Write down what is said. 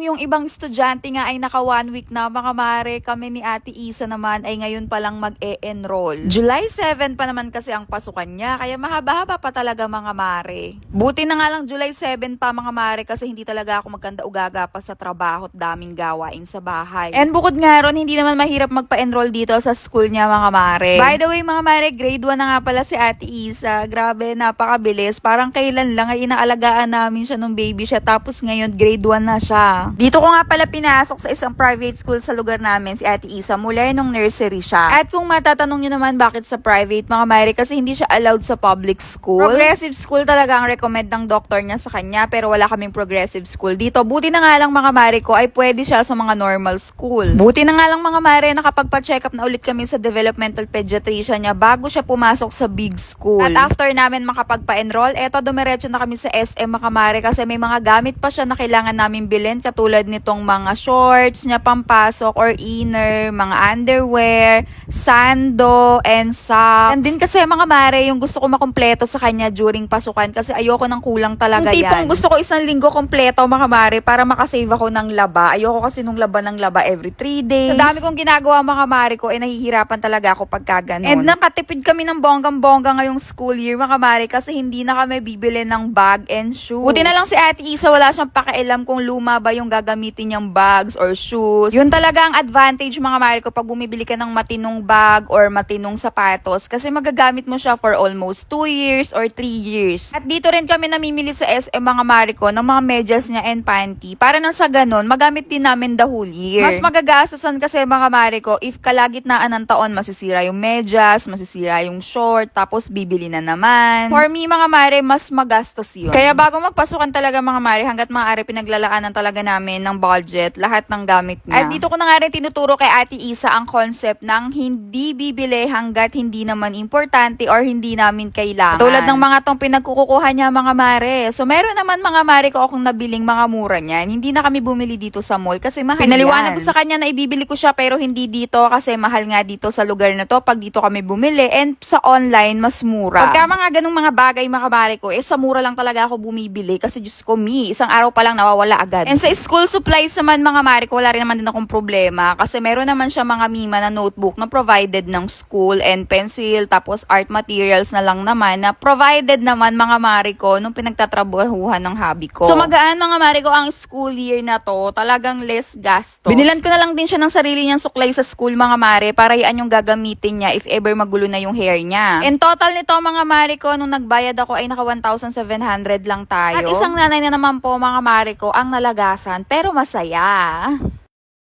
Kung yung ibang estudyante nga ay naka 1 week na, mga mare, kami ni Ate Isa naman ay ngayon pa lang mag-e-enroll. July 7 pa naman kasi ang pasukan niya, kaya mahaba-haba pa talaga mga mare. Buti na nga lang July 7 pa mga mare kasi hindi talaga ako magkanda-ugaga pa sa trabaho at daming gawain sa bahay. And bukod nga ron, hindi naman mahirap magpa-enroll dito sa school niya mga mare. By the way mga mare, grade 1 na nga pala si Ate Isa. Grabe, napakabilis. Parang kailan lang ay inaalagaan namin siya nung baby siya, tapos ngayon grade 1 na siya. Dito ko nga pala pinasok sa isang private school sa lugar namin si Ate Isa mula nung nursery siya. At kung matatanong nyo naman bakit sa private mga mare, kasi hindi siya allowed sa public school. Progressive school talaga ang recommend ng doctor niya sa kanya, pero wala kaming progressive school dito. Buti na nga lang mga mare ko ay pwede siya sa mga normal school. Buti na nga lang mga mare, nakapagpa-check up na ulit kami sa developmental pediatrician niya bago siya pumasok sa big school. At after namin makapagpa-enroll, eto dumiretso na kami sa SM mga mare kasi may mga gamit pa siya na kailangan namin bilhin, katulad nitong mga shorts niya pampasok or inner, mga underwear, sando, and socks. And din kasi mga mare, yung gusto ko makumpleto sa kanya during pasukan kasi ayoko nang kulang talaga yan. Yung tipong gusto ko isang linggo kompleto mga mare para makasave ako ng laba. Ayoko kasi nung laba ng laba every 3 days. Sa dami kong ginagawa mga mare ko, nahihirapan talaga ako pagka ganun. And nakatipid kami ng bonggang-bongga ngayong school year mga mare kasi hindi na kami bibili ng bag and shoes. Buti na lang si Ate Isa, wala siyang pakialam kung luma ba yung gagamitin niyang bags or shoes. Yun talaga ang advantage mga mare ko pag bumibili ka ng matinong bag or matinong sapatos kasi magagamit mo siya for almost 2 years or 3 years. At dito rin kami namimili sa SM mga mare ko ng mga medyas niya and panty para nang sa ganun magamit din namin the whole year. Mas magagastusan kasi mga mare ko if kalagitnaan ng taon masisira yung medyas, masisira yung short, tapos bibili na naman. For me mga mare, mas magastos yun. Kaya bago magpasukan talaga mga mare, hanggat maaari pinaglalaanan talaga namin ng budget lahat ng gamit niya. At dito ko na nga rin tinuturo kay Ate Isa ang concept ng hindi bibili hanggat hindi naman importante or hindi namin kailangan. Tulad ng mga tong pinagkukuha niya mga mare. So meron naman mga mare ko akong nabiling mga mura niyan. Hindi na kami bumili dito sa mall kasi mahal. Pinaliwanag ko sa kanya na ibibili ko siya pero hindi dito kasi mahal nga dito sa lugar na to pag dito kami bumili, and sa online mas mura. Pagka mga ganung mga bagay mga mare ko, sa mura lang talaga ako bumibili kasi Diyos ko isang araw pa lang nawawala agad. And sa school supplies naman mga mare ko, wala rin naman din akong problema kasi meron naman siya mga mima na notebook na provided ng school, and pencil, tapos art materials na lang naman na provided naman mga mare ko nung pinagtatrabahuhan ng hobby ko. So magaan mga mare ko ang school year na to, talagang less gastos. Binilan ko na lang din siya ng sarili niyang suklay sa school mga mare para yan yung gagamitin niya if ever magulo na yung hair niya. In total nito mga mare ko, nung nagbayad ako ay naka 1,700 lang tayo. At isang nanay na naman po mga mare ko ang nalagasan pero masaya.